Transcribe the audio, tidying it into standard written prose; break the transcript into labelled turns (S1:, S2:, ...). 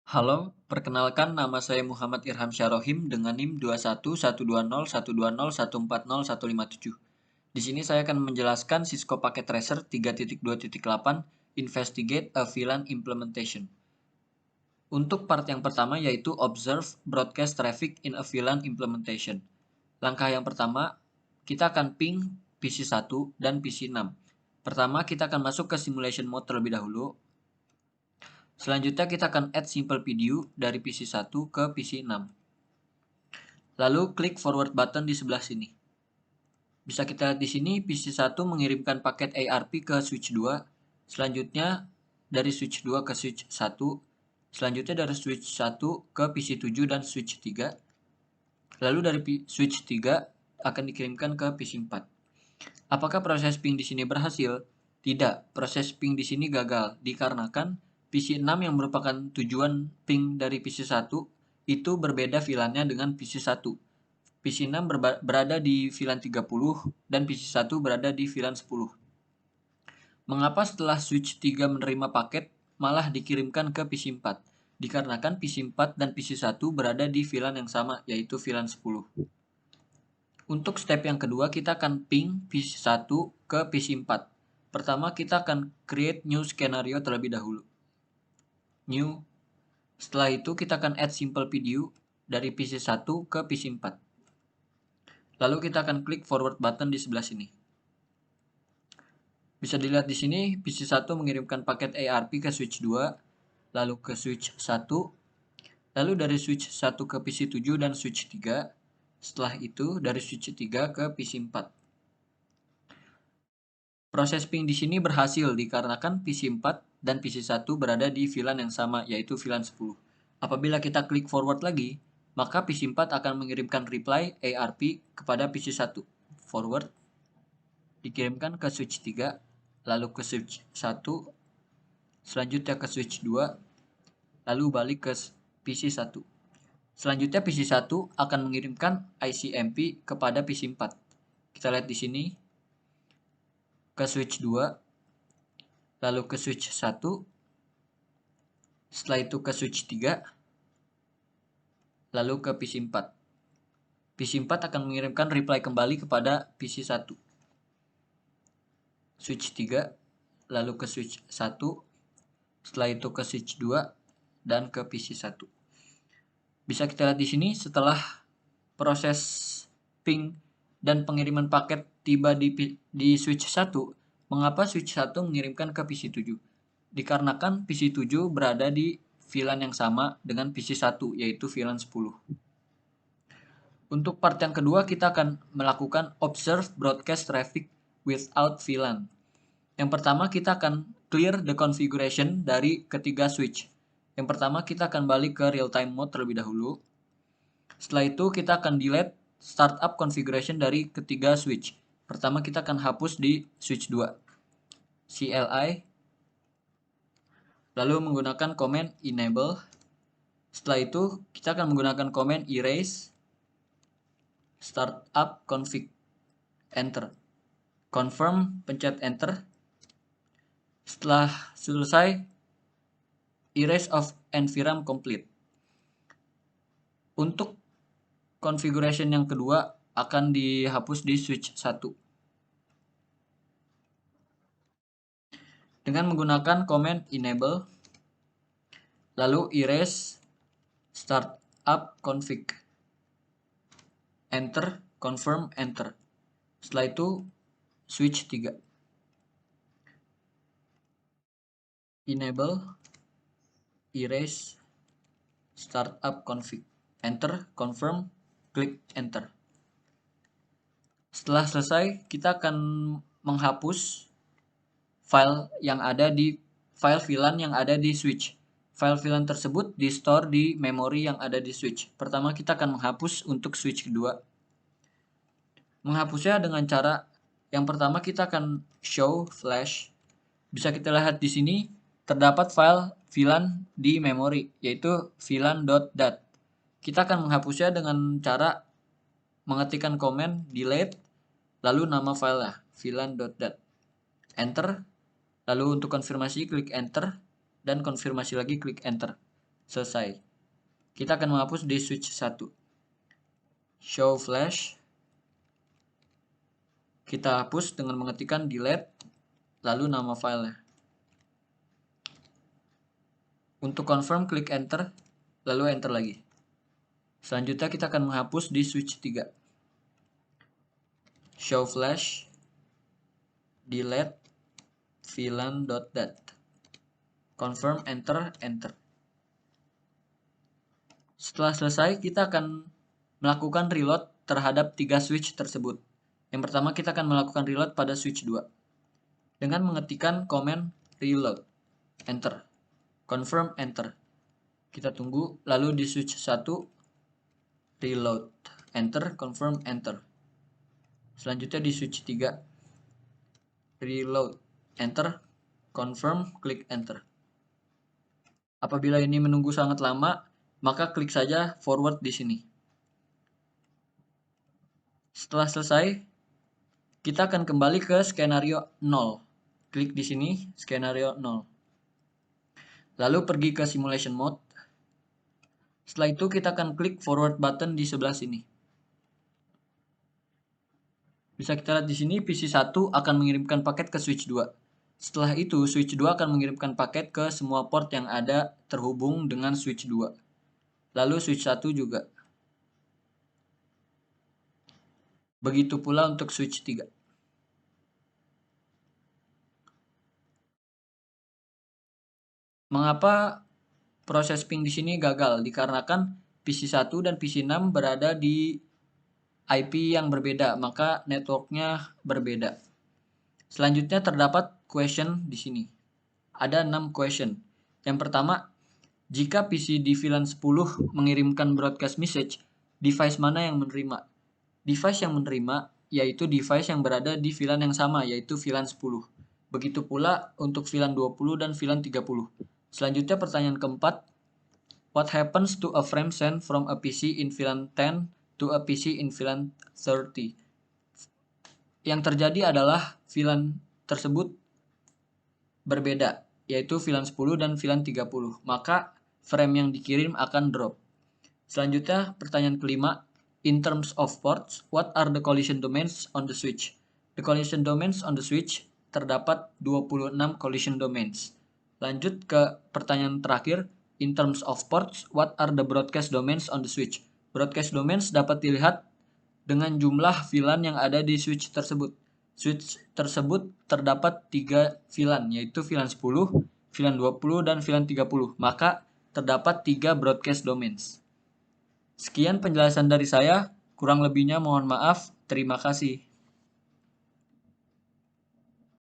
S1: Halo, perkenalkan nama saya Muhammad Irham Syarohim dengan NIM 21120120140157. Di sini saya akan menjelaskan Cisco Packet Tracer 3.2.8 Investigate a VLAN Implementation. Untuk part yang pertama yaitu Observe Broadcast Traffic in a VLAN Implementation. Langkah yang pertama, kita akan ping PC1 dan PC6. Pertama, kita akan masuk ke simulation mode terlebih dahulu. Selanjutnya kita akan add simple video dari PC1 ke PC6. Lalu klik forward button di sebelah sini. Bisa kita lihat di sini PC1 mengirimkan paket ARP ke switch 2, selanjutnya dari switch 2 ke switch 1, selanjutnya dari switch 1 ke PC7 dan switch 3, lalu dari switch 3 akan dikirimkan ke PC4. Apakah proses ping di sini berhasil? Tidak, proses ping di sini gagal dikarenakan PC6 yang merupakan tujuan ping dari PC1 itu berbeda VLAN-nya dengan PC1. PC6 berada di VLAN 30 dan PC1 berada di VLAN 10. Mengapa setelah switch 3 menerima paket malah dikirimkan ke PC4? Dikarenakan PC4 dan PC1 berada di VLAN yang sama, yaitu VLAN 10. Untuk step yang kedua, kita akan ping PC1 ke PC4. Pertama, kita akan create new scenario terlebih dahulu. New. Setelah itu, kita akan add simple video dari PC1 ke PC4. Lalu kita akan klik forward button di sebelah sini. Bisa dilihat di sini, PC1 mengirimkan paket ARP ke switch 2, lalu ke switch 1, lalu dari switch 1 ke PC7 dan switch 3, setelah itu dari switch 3 ke PC4. Proses ping di sini berhasil dikarenakan PC4 dan PC1 berada di VLAN yang sama, yaitu VLAN 10. Apabila kita klik forward lagi, maka PC4 akan mengirimkan reply ARP kepada PC1. Forward, dikirimkan ke switch 3, lalu ke switch 1, selanjutnya ke switch 2, lalu balik ke PC1. Selanjutnya PC1 akan mengirimkan ICMP kepada PC4. Kita lihat di sini, ke switch 2, lalu ke switch 1, setelah itu ke switch 3, lalu ke PC4. PC4 akan mengirimkan reply kembali kepada PC1. Switch 3, lalu ke switch 1, setelah itu ke switch 2, dan ke PC1. Bisa kita lihat di sini setelah proses ping dan pengiriman paket tiba di switch 1, mengapa switch 1 mengirimkan ke PC7? Dikarenakan PC7 berada di VLAN yang sama dengan PC1, yaitu VLAN 10. Untuk part yang kedua, kita akan melakukan observe broadcast traffic without VLAN. Yang pertama, kita akan clear the configuration dari ketiga switch. Yang pertama, kita akan balik ke real time mode terlebih dahulu. Setelah itu, kita akan delete startup configuration dari ketiga switch. Pertama, kita akan hapus di switch 2. CLI. Lalu menggunakan command enable. Setelah itu, kita akan menggunakan command erase startup config. Enter. Confirm, pencet enter. Setelah selesai, erase of environment complete. Untuk configuration yang kedua akan dihapus di switch 1. Dengan menggunakan command enable, lalu erase startup config. Enter, confirm, enter. Setelah itu switch 3. Enable, erase startup config. Enter, confirm, klik enter. Setelah selesai, kita akan menghapus file yang ada di file VLAN yang ada di switch. File VLAN tersebut di store di memori yang ada di switch. Pertama, kita akan menghapus untuk switch kedua. Menghapusnya dengan cara yang pertama, kita akan show flash. Bisa kita lihat di sini terdapat file VLAN di memori, yaitu VLAN.dat. Kita akan menghapusnya dengan cara mengetikkan komen delete, lalu nama filenya VLAN.dat. Enter. Lalu untuk konfirmasi klik enter, dan konfirmasi lagi klik enter. Selesai. Kita akan menghapus di switch 1. Show flash. Kita hapus dengan mengetikkan delete, lalu nama filenya. Untuk confirm, klik enter, lalu enter lagi. Selanjutnya kita akan menghapus di switch 3. Show flash, delete, VLAN.dat. Confirm, enter, enter. Setelah selesai, kita akan melakukan reload terhadap 3 switch tersebut. Yang pertama, kita akan melakukan reload pada switch 2. Dengan mengetikkan command reload, enter. Confirm, enter. Kita tunggu, lalu di switch 1, reload, enter, confirm, enter. Selanjutnya di switch 3, reload, enter, confirm, klik enter. Apabila ini menunggu sangat lama, maka klik saja forward di sini. Setelah selesai, kita akan kembali ke skenario 0. Klik di sini, skenario 0. Lalu pergi ke simulation mode. Setelah itu kita akan klik forward button di sebelah sini. Bisa kita lihat di sini PC 1 akan mengirimkan paket ke switch 2. Setelah itu switch 2 akan mengirimkan paket ke semua port yang ada terhubung dengan switch 2. Lalu switch 1 juga. Begitu pula untuk switch 3. Mengapa proses ping di sini gagal? Dikarenakan PC 1 dan PC 6 berada di IP yang berbeda, maka networknya berbeda. Selanjutnya terdapat question di sini. Ada 6 question. Yang pertama, jika PC di VLAN 10 mengirimkan broadcast message, device mana yang menerima? Device yang menerima yaitu device yang berada di VLAN yang sama, yaitu VLAN 10. Begitu pula untuk VLAN 20 dan VLAN 30. Selanjutnya pertanyaan keempat, what happens to a frame sent from a PC in VLAN 10 to a PC in VLAN 30? Yang terjadi adalah VLAN tersebut berbeda, yaitu VLAN 10 dan VLAN 30. Maka frame yang dikirim akan drop. Selanjutnya pertanyaan kelima, in terms of ports, what are the collision domains on the switch? The collision domains on the switch terdapat 26 collision domains. Lanjut ke pertanyaan terakhir, in terms of ports, what are the broadcast domains on the switch? Broadcast domains dapat dilihat dengan jumlah VLAN yang ada di switch tersebut. Switch tersebut terdapat 3 VLAN, yaitu VLAN 10, VLAN 20, dan VLAN 30. Maka terdapat 3 broadcast domains. Sekian penjelasan dari saya, kurang lebihnya mohon maaf, terima kasih.